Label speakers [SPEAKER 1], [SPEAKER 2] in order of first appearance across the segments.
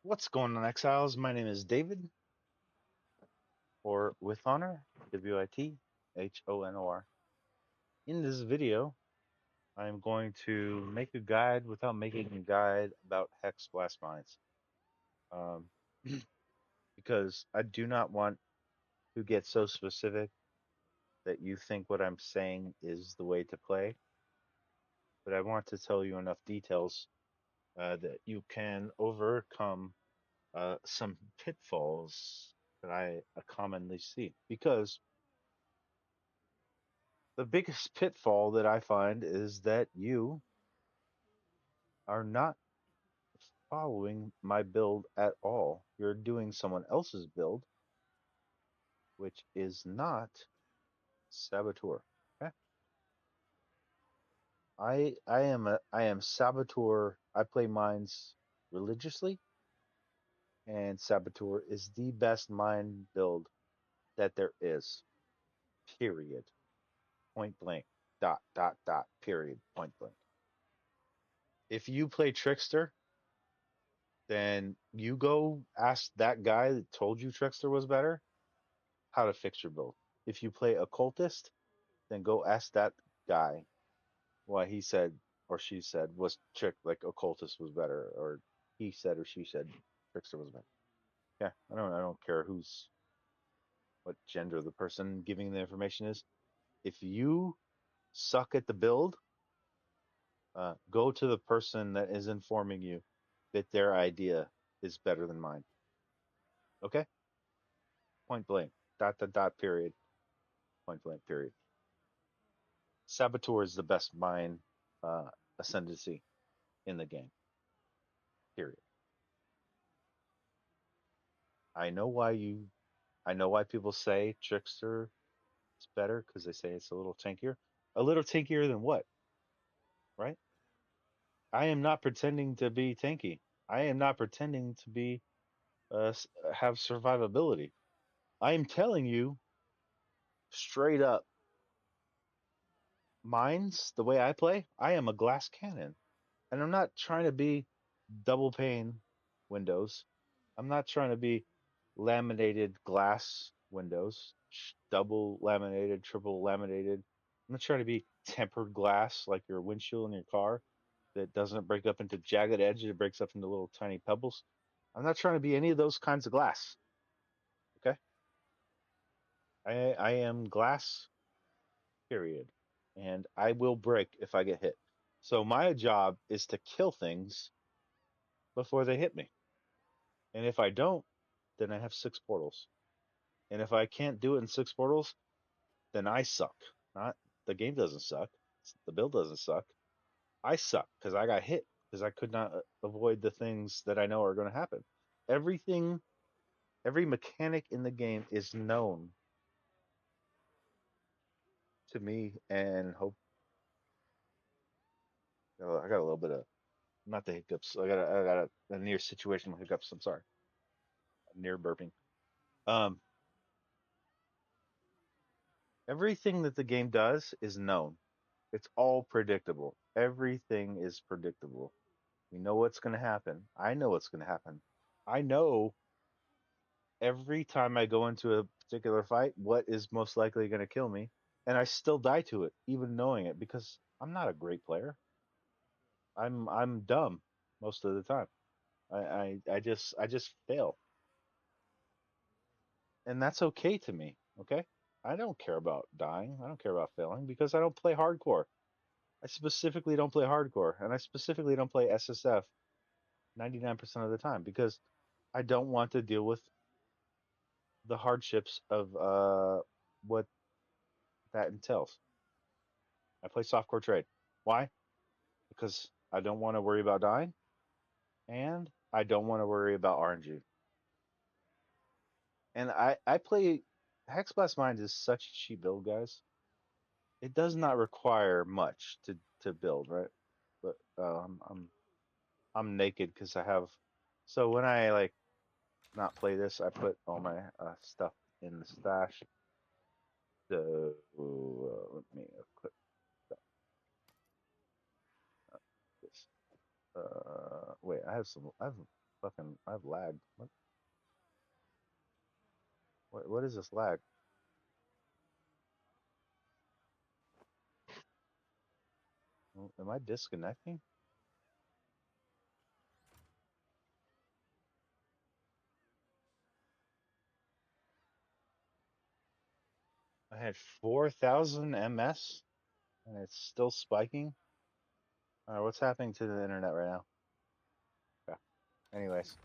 [SPEAKER 1] What's going on, Exiles? My name is David, or with honor, Withonor. In this video, I'm going to make a guide without making a guide about Hexblast Mines. Um, because I do not want to get so specific that you think what I'm saying is the way to play, but I want to tell you enough details that you can overcome some pitfalls that I commonly see. Because the biggest pitfall that I find is that you are not following my build at all. You're doing someone else's build, which is not Saboteur. Okay? I am Saboteur. I play mines religiously, and Saboteur is the best mine build that there is. Period. Point blank. Dot dot dot. Period. Point blank. If you play Trickster, then you go ask that guy that told you Trickster was better how to fix your build. If you play Occultist, then go ask that guy why he said or she said was Occultist was better, or he said or she said Trickster was better. Yeah, I don't care what gender the person giving the information is. If you suck at the build, go to the person that is informing you that their idea is better than mine. Okay? Point blank. Dot dot dot. Period. Point blank. Period. Saboteur is the best mine ascendancy in the game. Period. I know why you. I know why people say Trickster is better because they say it's a little tankier. A little tankier than what? Right? I am not pretending to be tanky. I am not pretending to be have survivability. I am telling you straight up. Mines, the way I play, I am a glass cannon, and I'm not trying to be double pane windows. I'm not trying to be laminated glass windows, double laminated, triple laminated. I'm not trying to be tempered glass like your windshield in your car that doesn't break up into jagged edges, it breaks up into little tiny pebbles. I'm not trying to be any of those kinds of glass. Okay? I am glass, period. And I will break if I get hit. So my job is to kill things before they hit me. And if I don't, then I have six portals. And if I can't do it in six portals, then I suck. Not the game doesn't suck. The build doesn't suck. I suck because I got hit because I could not avoid the things that I know are going to happen. Everything, every mechanic in the game is known to me, and hope. Oh, I got a little bit of not the hiccups. I got a near situational hiccups. I'm sorry, near burping. Um, everything that the game does is known. It's all predictable. Everything is predictable. We know what's going to happen. I know what's going to happen. I know every time I go into a particular fight what is most likely going to kill me, and I still die to it, even knowing it, because I'm not a great player. I'm dumb most of the time. I just fail, and that's okay to me. Okay, I don't care about dying. I don't care about failing because I don't play hardcore. I specifically don't play hardcore, and I specifically don't play SSF 99% of the time because I don't want to deal with the hardships of what that entails. I play softcore trade. Why? Because I don't want to worry about dying, and I don't want to worry about RNG. And I play Hexblast Mines is such a cheap build, guys. It does not require much to build, right? But I'm naked because I have. So when I like not play this, I put all my stuff in the stash. So let me equip this. Wait, I have some. I have Fucking, I've lagged. What is this lag? Am I disconnecting? I had 4,000 ms and it's still spiking. What's happening to the internet right now? Yeah. Anyways,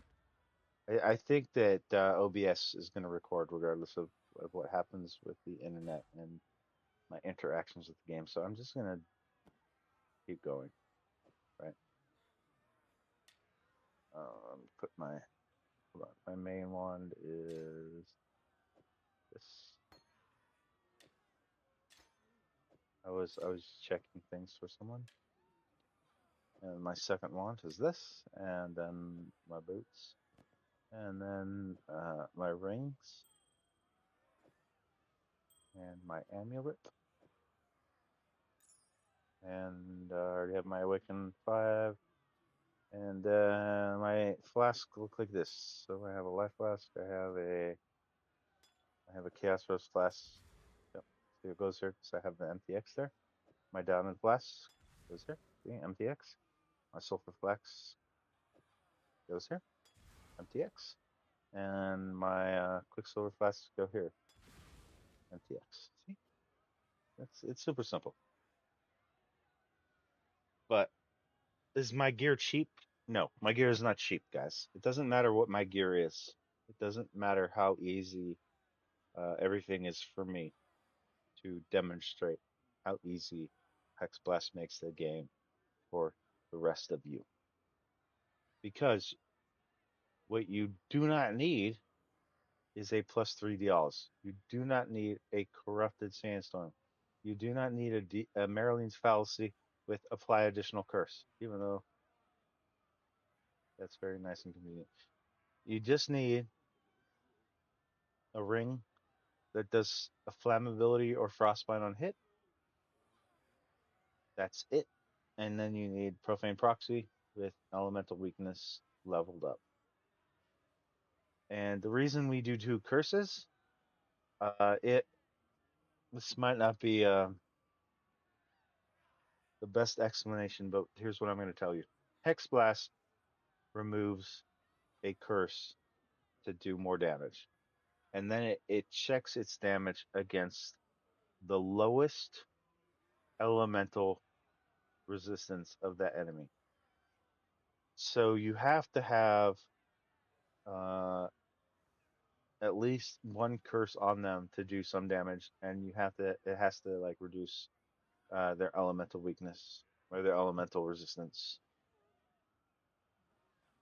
[SPEAKER 1] I think that OBS is going to record regardless of what happens with the internet and my interactions with the game. So I'm just going to keep going, right? Put my, hold on, my main wand is this. I was checking things for someone. And my second wand is this, and then my boots, and then my rings, and my amulet, and I already have my awakened 5, and my flask look like this. So I have a life flask, I have a chaos rose flask. Yep. So it goes here because I have the MTX there. My diamond flask goes here. See, MTX. My sulfur flask goes here. MTX. And my quicksilver flasks go here. MTX. See? It's super simple. But is my gear cheap? No, my gear is not cheap, guys. It doesn't matter what my gear is. It doesn't matter how easy everything is for me to demonstrate how easy Hexblast makes the game for the rest of you. Because what you do not need is a plus 3 Dials. You do not need a corrupted sandstorm. You do not need a Marlene's fallacy with apply additional curse, even though that's very nice and convenient. You just need a ring that does a flammability or frostbite on hit. That's it. And then you need profane proxy with elemental weakness leveled up. And the reason we do 2 curses, this might not be the best explanation, but here's what I'm going to tell you. Hexblast removes a curse to do more damage. And then it checks its damage against the lowest elemental resistance of that enemy. So you have to have uh, at least one curse on them to do some damage, and it has to like reduce their elemental weakness or their elemental resistance.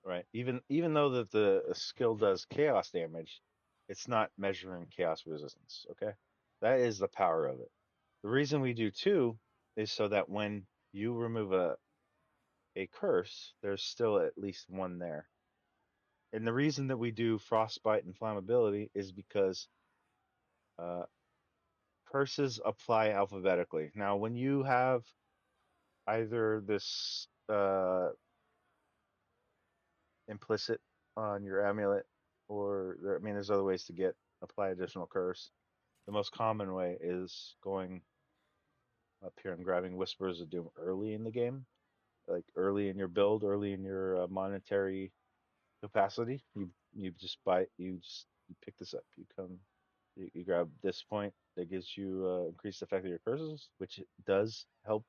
[SPEAKER 1] Right. Even though that the skill does chaos damage, it's not measuring chaos resistance. Okay. That is the power of it. The reason we do 2 is so that when you remove a curse, there's still at least one there. And the reason that we do frostbite and flammability is because uh, curses apply alphabetically. Now, when you have either this implicit on your amulet, or there's other ways to get apply additional curse. The most common way is going up here and grabbing Whispers of Doom early in the game, like early in your build, early in your monetary capacity. You pick this up. You grab this point that gives you increased effect of your curses, which does help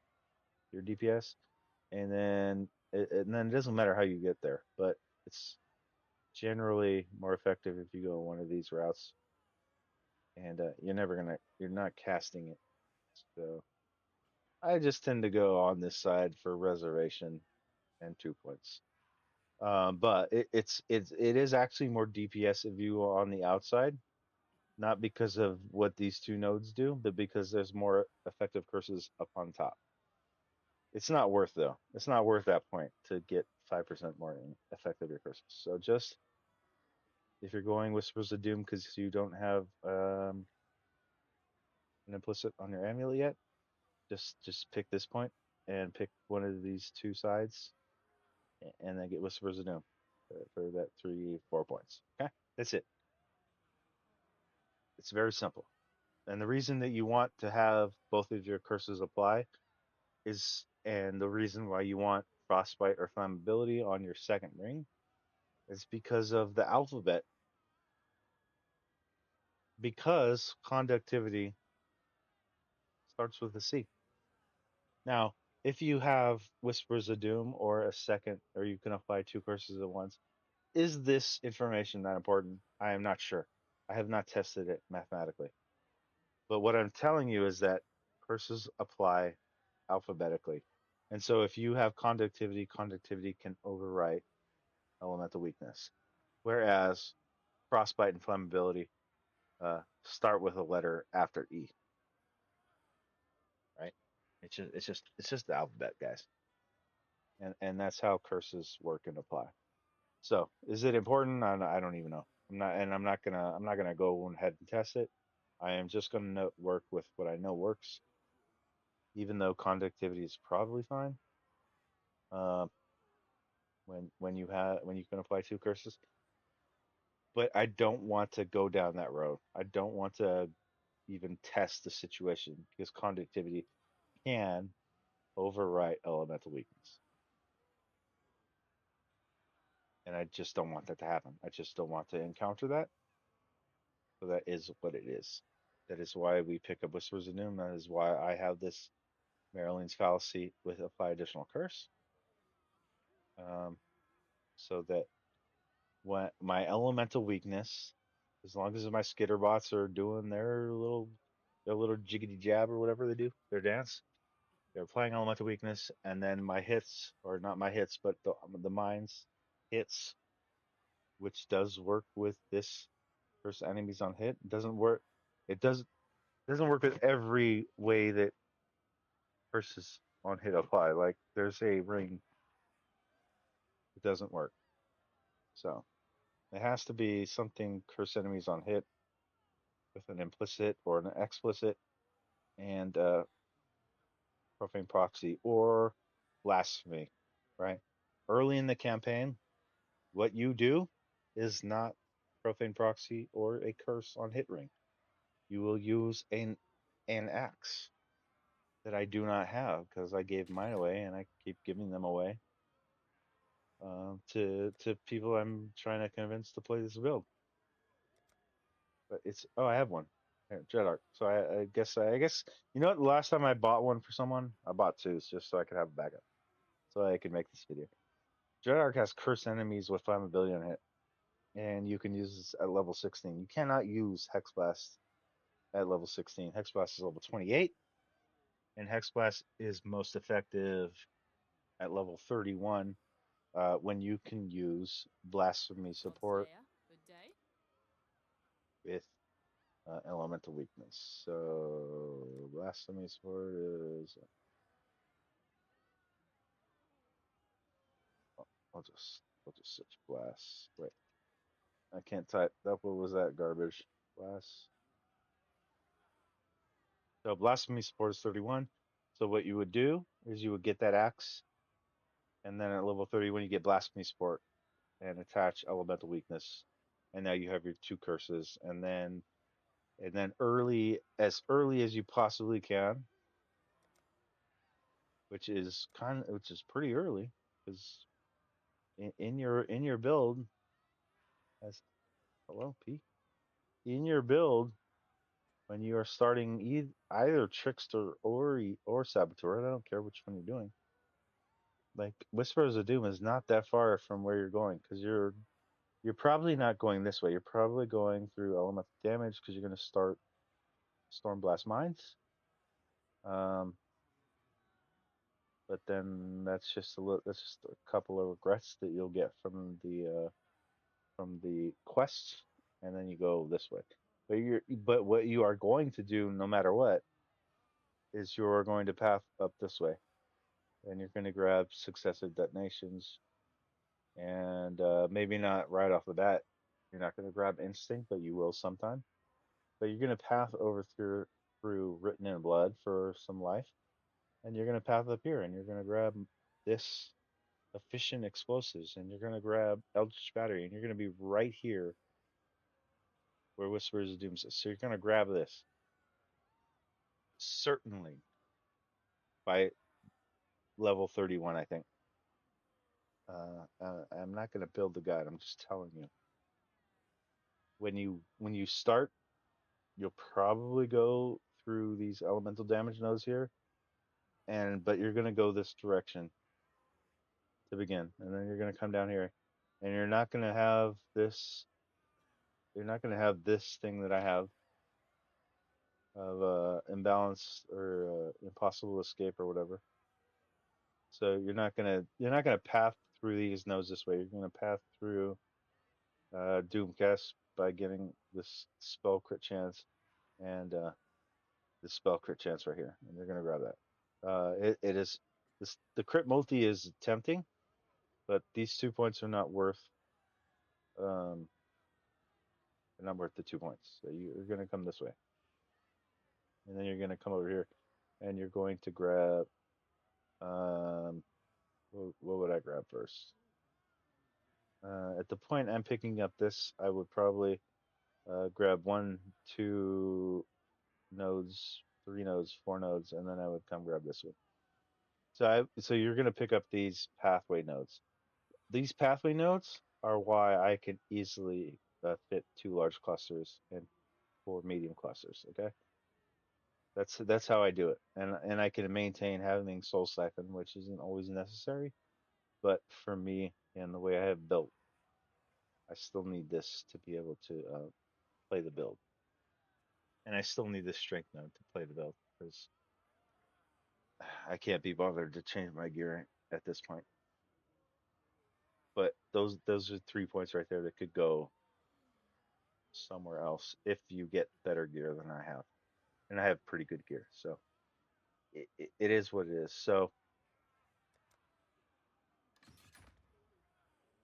[SPEAKER 1] your DPS, and then it doesn't matter how you get there, but it's generally more effective if you go one of these routes, and you're not casting it. So I just tend to go on this side for reservation and 2 points. But it is actually more DPS if you are on the outside, not because of what these 2 nodes do, but because there's more effective curses up on top. It's not worth though. It's not worth that point to get 5% more effective your curses. So just if you're going Whispers of Doom because you don't have an implicit on your amulet yet, just pick this point and pick one of these 2 sides, and then get Whispers of Doom. for that 4 points. Okay, that's it. It's very simple. And the reason that you want to have both of your curses apply and the reason why you want frostbite or flammability on your second ring is because of the alphabet. Because conductivity starts with a C. Now, if you have Whispers of Doom or a second, or you can apply two curses at once, is this information that important? I am not sure. I have not tested it mathematically. But what I'm telling you is that curses apply alphabetically. And so if you have conductivity, conductivity can overwrite elemental weakness. Whereas frostbite and flammability start with a letter after E, right? It's just the alphabet, guys. And that's how curses work and apply. So is it important? I don't even know. I'm not gonna go ahead and test it. I am just gonna work with what I know works, even though conductivity is probably fine. Uh, when you can apply two curses, but I don't want to go down that road. I don't want to even test the situation because conductivity can overwrite elemental weakness, and I just don't want that to happen. I just don't want to encounter that. So that is what it is. That is why we pick up Whispers of Doom. That is why I have this Marilyn's fallacy with apply additional curse. Um, so that when my elemental weakness, as long as my skitterbots are doing their little jiggity jab or whatever they do, their dance, they're playing elemental weakness, and then my hits, or not my hits, but the mines hits, which does work with this first enemies on hit. It doesn't work. It doesn't work with every way that curses on hit apply. Like there's a ring that doesn't work. So it has to be something curse enemies on hit with an implicit or an explicit and profane proxy or blasphemy, right? Early in the campaign, what you do is not profane proxy or a curse on hit ring. You will use an axe that I do not have because I gave mine away and I keep giving them away to people I'm trying to convince to play this build. But I have one. Here, Dreadarch. So I guess you know what? The last time I bought one for someone, I bought two just so I could have a backup, so I could make this video. Dreadarch has curse enemies with flammability on it, and you can use this at level 16. You cannot use Hexblast at level 16. Hexblast is level 28, and Hexblast is most effective at level 31 when you can use Blasphemy support
[SPEAKER 2] Good day.
[SPEAKER 1] with elemental weakness. So Blasphemy support is. I'll just search blast. Wait, I can't type. What was that garbage? Blast. So blasphemy support is 31. So what you would do is you would get that axe, and then at level 31 you get blasphemy support and attach elemental weakness, and now you have your two curses, and then early as you possibly can, which is pretty early because in your build as hello P in your build when you are starting either trickster or saboteur. I don't care which one you're doing. Like Whispers of Doom is not that far from where you're going because you're probably not going this way. You're probably going through elemental damage because you're going to start Stormblast Mines. Um, but then that's just a couple of regrets that you'll get from the quests, and then you go this way. But what you are going to do, no matter what, is you're going to path up this way, and you're going to grab successive detonations, and maybe not right off the bat. You're not going to grab instinct, but you will sometime. But you're going to path over through written in blood for some life, and you're going to path up here, and you're going to grab this efficient explosives, and you're going to grab Eldritch Battery, and you're going to be right here where Whispers of Doom is. So you're going to grab this. Certainly by level 31, I think. I'm not going to build the guide. I'm just telling you. When you start, you'll probably go through these elemental damage nodes here, but you're going to go this direction to begin, and then you're going to come down here, and you're not going to have this. You're not going to have this thing that I have of imbalance or impossible escape or whatever. So you're not gonna path through these nodes this way. You're gonna path through Doomcast by getting this spell crit chance and this spell crit chance right here, and you're gonna grab that. It is this the crit multi is tempting, but these 2 points are not worth um they're not worth the 2 points. So you're gonna come this way, and then you're gonna come over here, and you're going to grab um what would I grab first? At the point I'm picking up this, I would probably grab 1, 2 nodes, 3 nodes, 4 nodes, and then I would come grab this one. So you're going to pick up these pathway nodes. These pathway nodes are why I can easily fit 2 large clusters and 4 medium clusters. Okay, that's how I do it, and I can maintain having Soul Siphon, which isn't always necessary, but for me and the way I have built, I still need this to be able to play the build. And I still need this strength node to play the build because I can't be bothered to change my gear at this point. But those are 3 points right there that could go somewhere else if you get better gear than I have. And I have pretty good gear. So it is what it is. So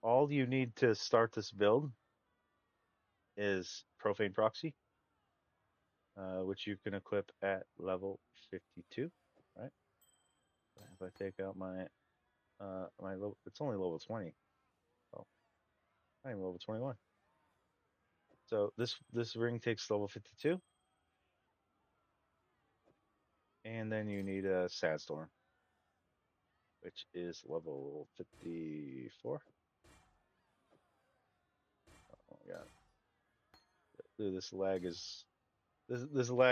[SPEAKER 1] all you need to start this build is Profane Proxy, which you can equip at level 52, right? If I take out my level, it's only level 20. Oh, I'm level 21. So this ring takes level 52, and then you need a Sandstorm, which is level 54. Oh my god, dude, this lag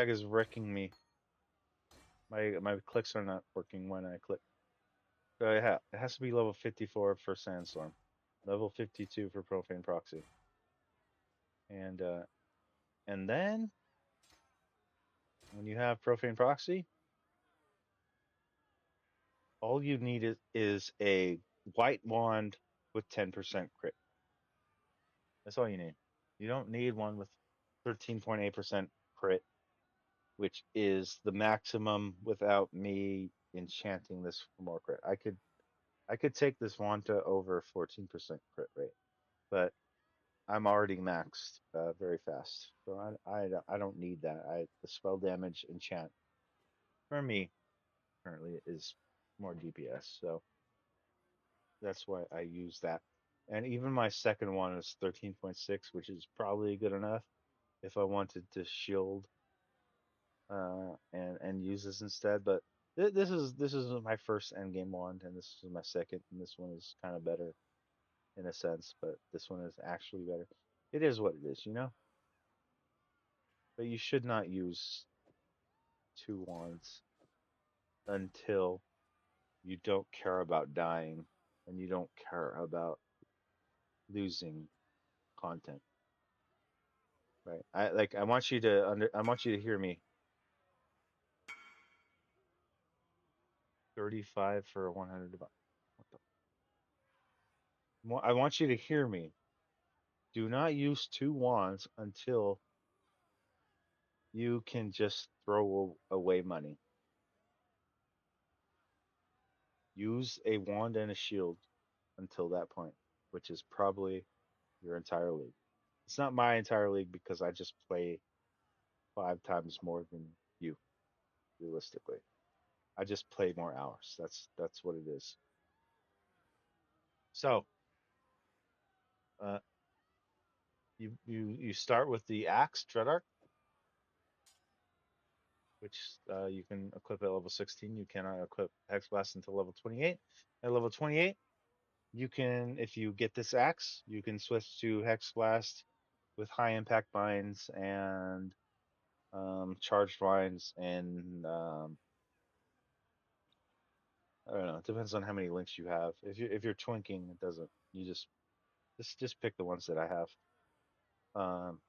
[SPEAKER 1] is wrecking me. My clicks are not working when I click. So it has to be level 54 for Sandstorm, level 52 for Profane Proxy, and uh, and then when you have Profane Proxy, all you need is a white wand with 10% crit. That's all you need. You don't need one with 13.8% crit, which is the maximum without me enchanting this for more crit. I could take this wand to over 14% crit rate, but I'm already maxed very fast, so I don't need that. The spell damage enchant for me currently is more DPS, so that's why I use that. And even my second one is 13.6, which is probably good enough if I wanted to shield and use this instead. But this is my first end game wand, and this is my second, and this one is kind of better in a sense, but this one is actually better. It is what it is. But you should not use 2 wands until you don't care about dying and you don't care about losing content. Right? I want you to hear me. 35 for 100. What the? I want you to hear me. Do not use 2 wands until you can just throw away money. Use a wand and a shield until that point, which is probably your entire league. It's not my entire league because I just play 5 times more than you, realistically. I just play more hours. That's what it is. So uh, you start with the axe Dreadarch, which you can equip at level 16. You cannot equip Hexblast until level 28. At level 28, you can, if you get this axe, you can switch to Hexblast with high impact mines and charged mines and I don't know. It depends on how many links you have. If you're twinking, it doesn't. You just pick the ones that I have. Um,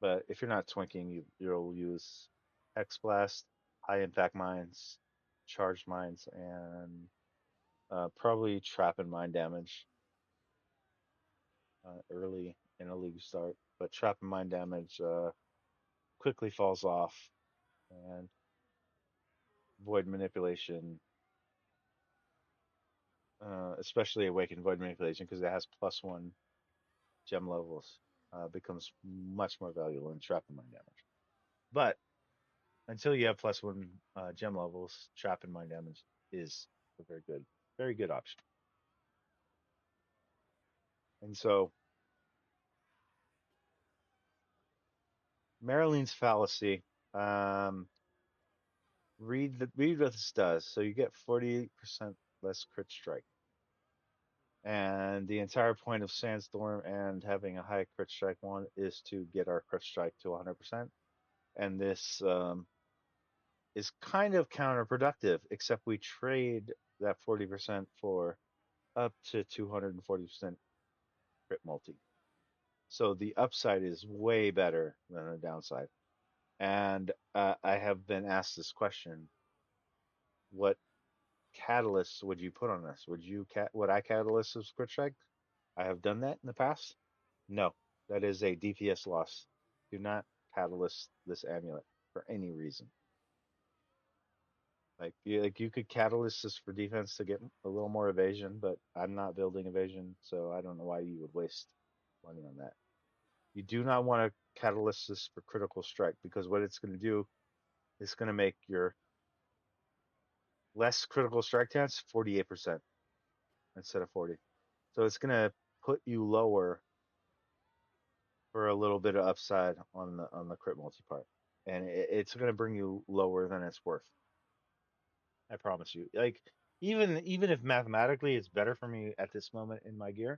[SPEAKER 1] but if you're not twinking, you'll use Hex Blast, high impact mines, charged mines, and probably trap and mine damage early in a league start. But trap and mine damage quickly falls off, and void manipulation, especially awakened void manipulation, because it has +1 gem levels, becomes much more valuable in trap and mine damage. But until you have +1 gem levels, trap and mine damage is a very good option. And so Maralene's fallacy. Um, read what this does. So you get 48% less crit strike. And the entire point of Sandstorm and having a high crit strike one is to get our crit strike to 100%. And this is kind of counterproductive, except we trade that 40% for up to 240% crit multi. So the upside is way better than the downside. And I have been asked this question: what catalysts would you put on this? Would I catalyst this crit strike? I have done that in the past. No, that is a DPS loss. Do not catalyst this amulet for any reason. Like you could catalyst this for defense to get a little more evasion, but I'm not building evasion, so I don't know why you would waste money on that. You do not want to catalyst this for critical strike, because what it's going to do is going to make your less critical strike chance 48% instead of 40. So it's going to put you lower for a little bit of upside on the crit multi part, and it's going to bring you lower than it's worth. I promise you. Like even if mathematically it's better for me at this moment in my gear,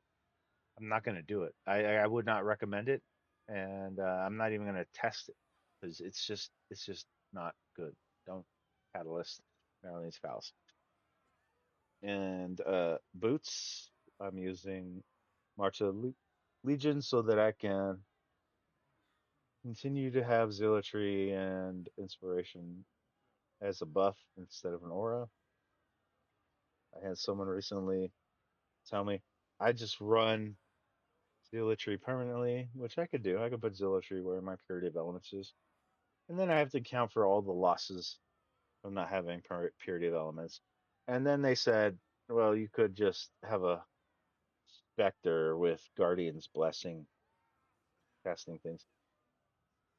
[SPEAKER 1] I'm not going to do it. I would not recommend it, and I'm not even going to test it because it's just not good. Don't catalyst Marlene's fouls. And boots, I'm using March of Legion so that I can continue to have zealotry and inspiration as a buff instead of an aura. I had someone recently tell me I just run zealotry permanently, which I could do. I could put zealotry where my purity of elements is, and then I have to account for all the losses of not having purity of elements. And then they said, well, you could just have a specter with Guardian's Blessing casting things.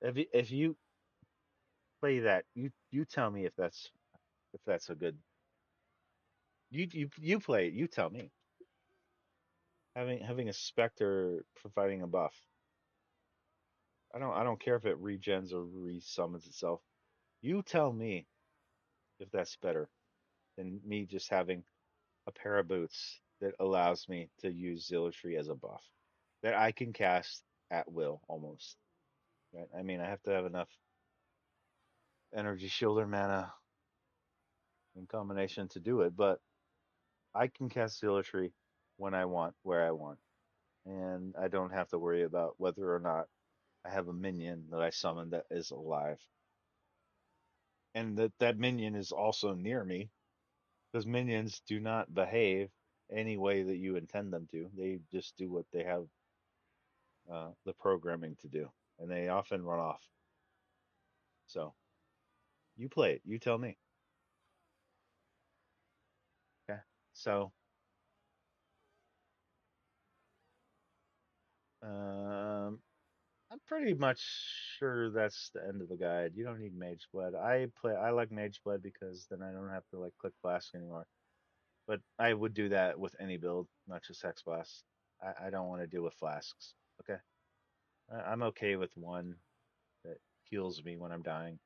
[SPEAKER 1] If you play that, you tell me if that's a good. You play it. You tell me. Having a specter providing a buff. I don't care if it regens or resummons itself. You tell me if that's better than me just having a pair of boots that allows me to use zealotry as a buff that I can cast at will almost. Right? I mean, I have to have enough energy shield or mana in combination to do it, but I can cast zealotry when I want, where I want, and I don't have to worry about whether or not I have a minion that I summon that is alive, and that minion is also near me, because minions do not behave any way that you intend them to. They just do what they have the programming to do, and they often run off. So you play it. You tell me. Okay. So um, I'm pretty much sure that's the end of the guide. You don't need Mage Blood. I like Mage Blood because then I don't have to like click Flask anymore. But I would do that with any build, not just Hexblast. I don't want to deal with flasks. Okay, I'm okay with one that heals me when I'm dying.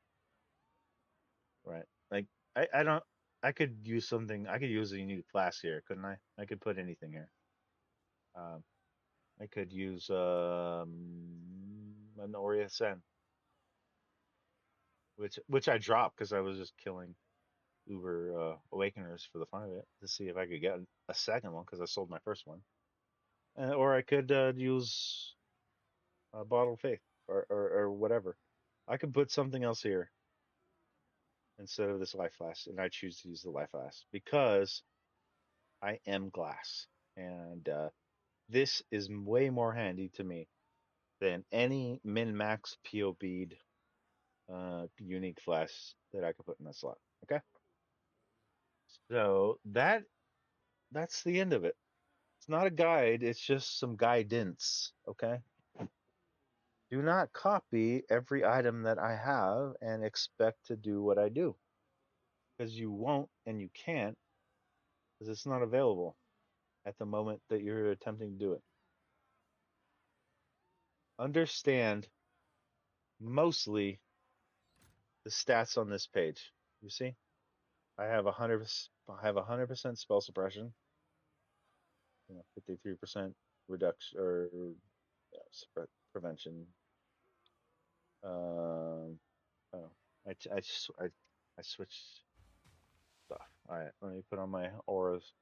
[SPEAKER 1] Right? Like I don't. I could use something. I could use a unique flask here, couldn't I? I could put anything here. Um, I could use an Aurea Sen, which I dropped because I was just killing Uber Awakeners for the fun of it to see if I could get a second one because I sold my first one. Or I could use Bottle of Faith or whatever. I could put something else here instead of this life flask, and I choose to use the life flask because I am glass, and this is way more handy to me than any min max POB'd unique flask that I could put in that slot. Okay, so that's the end of it. It's not a guide; it's just some guidance. Okay. Do not copy every item that I have and expect to do what I do because you won't and you can't because it's not available at the moment that you're attempting to do it. Understand mostly the stats on this page. You see, I have 100% spell suppression, 53% reduction or prevention. Um, oh, I switched stuff. All right, let me put on my auras.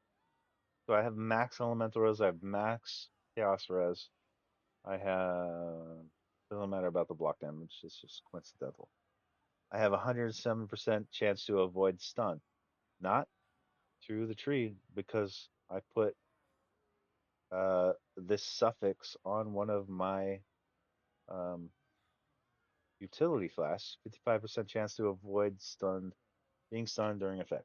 [SPEAKER 1] So I have max elemental res. I have max chaos res. I have doesn't matter about the block damage. It's just coincidental. I have 107% chance to avoid stun, not through the tree because I put this suffix on one of my um, utility flasks. 55% chance to avoid being stunned during effect.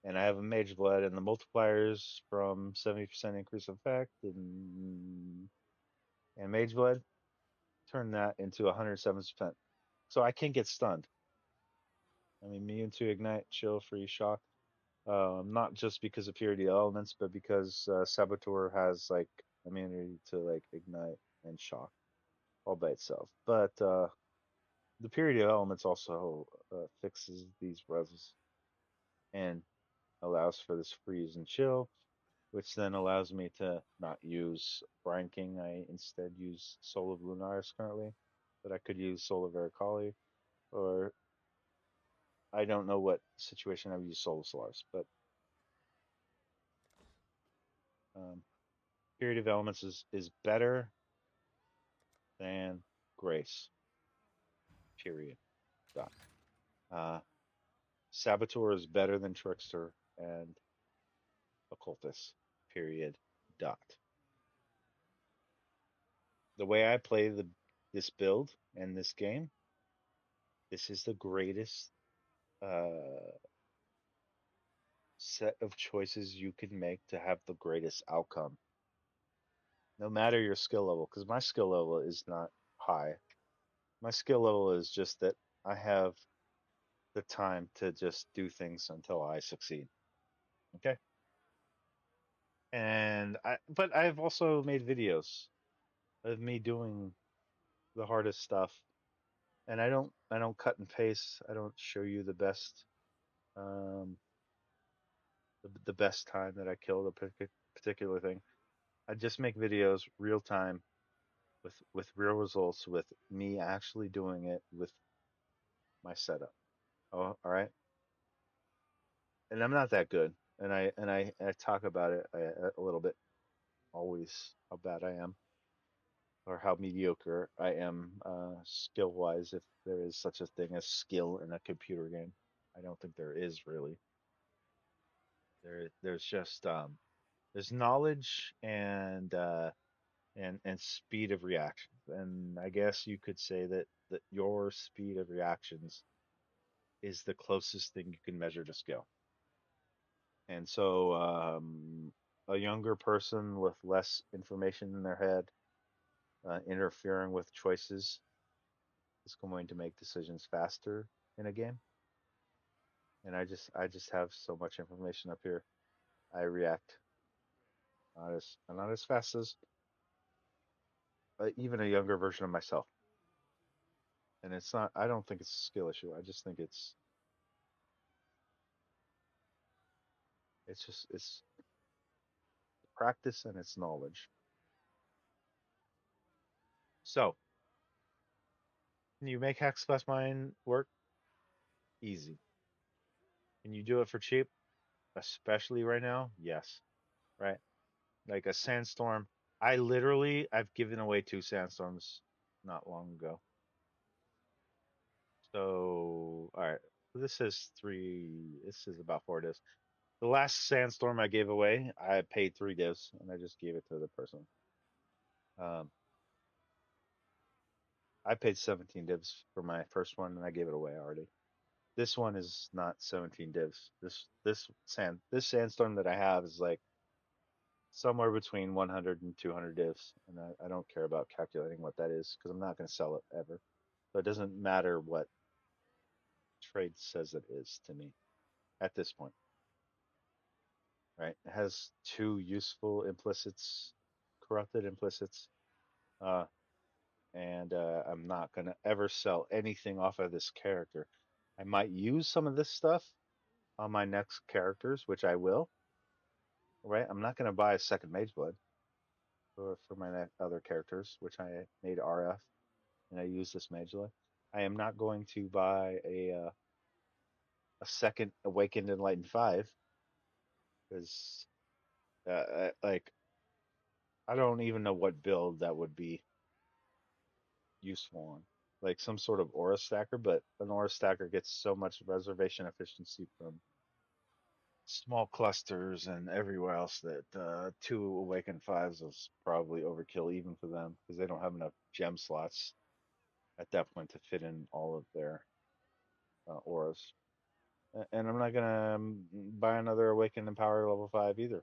[SPEAKER 1] And I have a mage blood, and the multipliers from 70% increase effect and mage blood turn that into 107%. So I can get stunned. I'm immune to ignite, chill, free, shock. Not just because of purity of elements, but because Saboteur has like immunity to like ignite and shock all by itself. But the purity of elements also fixes these reses and allows for this freeze and chill, which then allows me to not use Brine King. I instead use Soul of Lunaris currently, but I could use Soul of Ericali, or I don't know what situation I would use Soul of Solaris, but um, Period of Elements is better than Grace. Period. Dot. Uh, Saboteur is better than Trickster and Occultist. Period. Dot. The way I play this build and this game, this is the greatest uh, set of choices you can make to have the greatest outcome, no matter your skill level. Because my skill level is not high. My skill level is just that I have the time to just do things until I succeed. Okay. But I've also made videos of me doing the hardest stuff, and I don't cut and paste. I don't show you um, the best time that I killed a particular thing. I just make videos real time with real results with me actually doing it with my setup. Oh, all right. And I'm not that good, and I talk about it a little bit always how bad I am or how mediocre I am skill wise, if there is such a thing as skill in a computer game. I don't think there is really. There's just there's knowledge and speed of reaction. And I guess you could say that your speed of reactions is the closest thing you can measure to skill. And so a younger person with less information in their head interfering with choices is going to make decisions faster in a game. And I just have so much information up here. I react not as fast as even a younger version of myself. And it's not. I don't think it's a skill issue. I just think it's practice and it's knowledge. So, can you make Hexblast Mine work? Easy. Can you do it for cheap? Especially right now? Yes. Right? Like a sandstorm. I've given away 2 sandstorms not long ago. So, all right. This is 3. This is about 4 divs. The last sandstorm I gave away, I paid 3 divs and I just gave it to the person. Um, I paid 17 divs for my first one and I gave it away already. This one is not 17 divs. This sandstorm that I have is like somewhere between 100 and 200 divs, and I don't care about calculating what that is because I'm not going to sell it ever. So it doesn't matter what trade says it is to me at this point, right? It has 2 useful implicits, corrupted implicits, uh, and I'm not going to ever sell anything off of this character. I might use some of this stuff on my next characters, which I will, right? I'm not going to buy a second Mage Blood for my other characters, which I made RF and I use this Mage Blood. I am not going to buy a second Awakened Enlightened 5 because like I don't even know what build that would be useful on. Like some sort of aura stacker, but an aura stacker gets so much reservation efficiency from small clusters and everywhere else that 2 Awakened 5s is probably overkill even for them because they don't have enough gem slots at that point to fit in all of their auras. And I'm not gonna buy another Awakened and Power level 5 either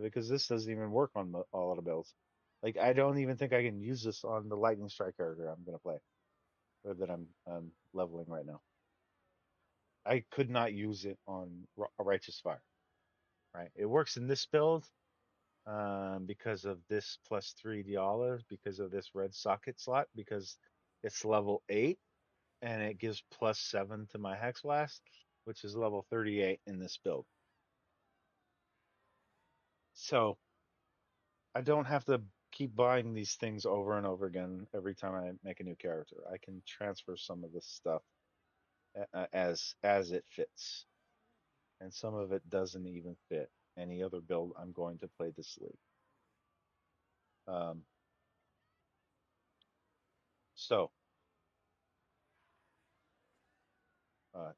[SPEAKER 1] because this doesn't even work on all of the builds. Like I don't even think I can use this on the Lightning Strike character I'm gonna play or that I'm leveling right now. I could not use it on a Righteous Fire. Right, it works in this build because of this +3 Diala, because of this red socket slot, because it's level 8 and it gives +7 to my Hex Blast, which is level 38 in this build. So I don't have to keep buying these things over and over again every time I make a new character. I can transfer some of this stuff as it fits, and some of it doesn't even fit any other build I'm going to play this league. Um, so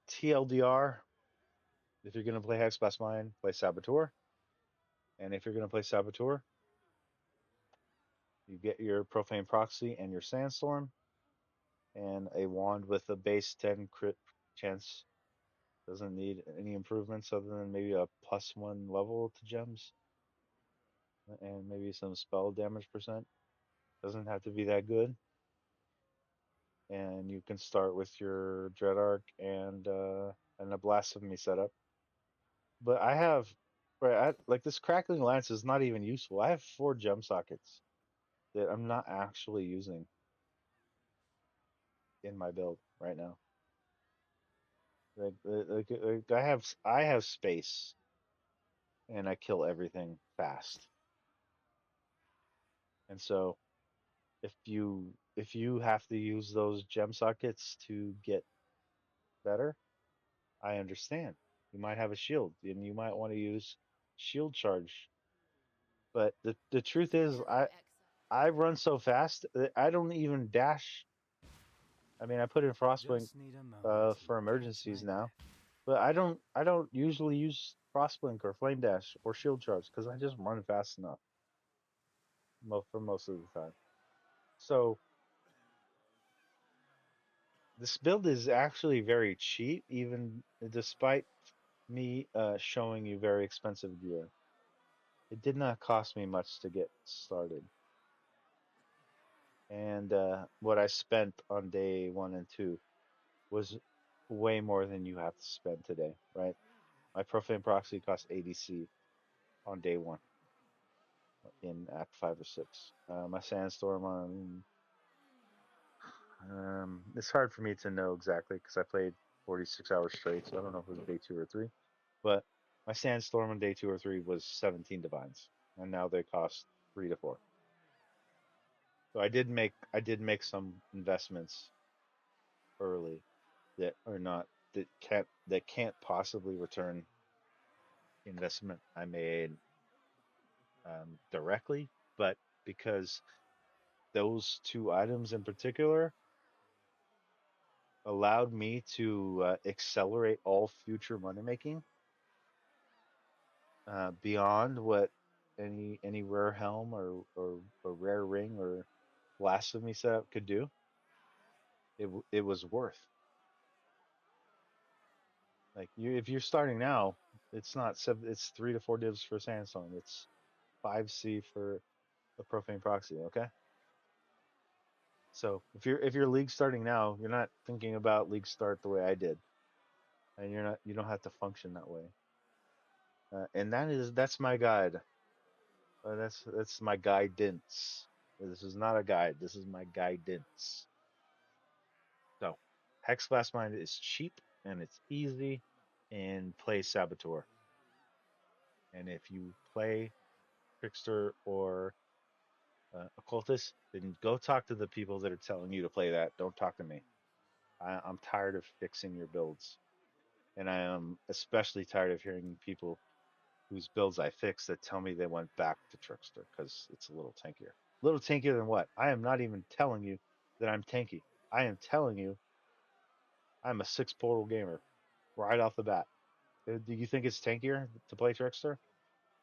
[SPEAKER 1] TLDR, if you're going to play Hexblast Mine, play Saboteur. And if you're going to play Saboteur, you get your Profane Proxy and your Sandstorm and a wand with a base 10 crit chance. Doesn't need any improvements other than maybe a +1 level to gems and maybe some spell damage percent. Doesn't have to be that good. And you can start with your Dread Arc and a Blasphemy setup. But I have, right, like this Crackling Lance is not even useful. I have 4 gem sockets that I'm not actually using in my build right now. Like I have space and I kill everything fast. And so if you have to use those gem sockets to get better, I understand. You might have a shield and you might want to use shield charge. But the truth is I run so fast that I don't even dash. I mean, I put in Frostwing
[SPEAKER 2] Just need a moment
[SPEAKER 1] for
[SPEAKER 2] to catch
[SPEAKER 1] emergencies
[SPEAKER 2] my
[SPEAKER 1] now.
[SPEAKER 2] breath.
[SPEAKER 1] But I don't usually use Frostblink or Flame Dash or Shield Charge because I just run fast enough for most of the time. So this build is actually very cheap, even despite me showing you very expensive gear. It did not cost me much to get started, and what I spent on day 1 and 2 was way more than you have to spend today, right? My Profane Proxy cost 80C. on day one in Act 5 or 6. My sandstorm on it's hard for me to know exactly because I played 46 hours straight, so I don't know if it was day 2 or 3. But my sandstorm on day 2 or 3 was 17 divines, and now they cost 3 to 4. So I did make some investments early that are not that can't possibly return investment I made directly, but because those two items in particular allowed me to accelerate all future money making beyond what any rare helm or rare ring or blasphemy setup could do. It was worth. Like if you're starting now, it's not seven, it's 3 to 4 divs for Sandstorm. It's 5C for a profane proxy. Okay, so if you're league starting now, you're not thinking about league start the way I did, and you don't have to function that way. And that's my guide. That's my guidance. This is not a guide. This is my guidance. So, Hexblast Mine is cheap and it's easy, and play Saboteur. And if you play Trickster or Occultist, then go talk to the people that are telling you to play that. Don't talk to me. I'm tired of fixing your builds, and I am especially tired of hearing people whose builds I fixed that tell me they went back to Trickster because it's a little tankier. A little tankier than what? I am not even telling you that I'm tanky. I am telling you I'm a 6 portal gamer right off the bat. Do you think it's tankier to play Trickster?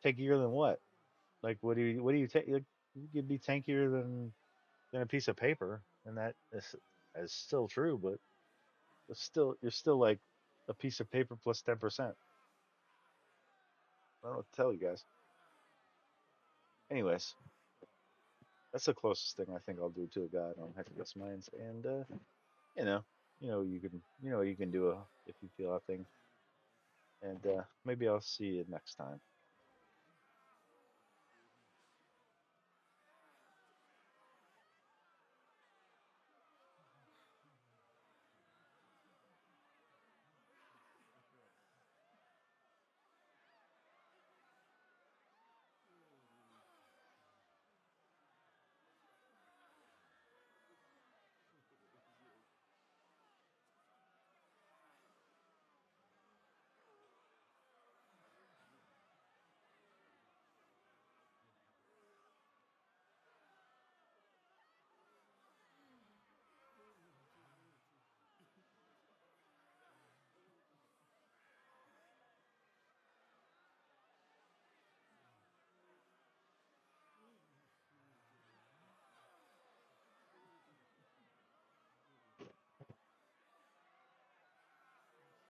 [SPEAKER 1] Tankier than what? Like, what do you take? Like, you could be tankier than a piece of paper, and that is still true, but you're still like a piece of paper plus 10%. I don't know what to tell you guys. Anyways, that's the closest thing I think I'll do to a guide on Hexblast Mines, and you know, you can do if you feel a thing, and maybe I'll see you next time.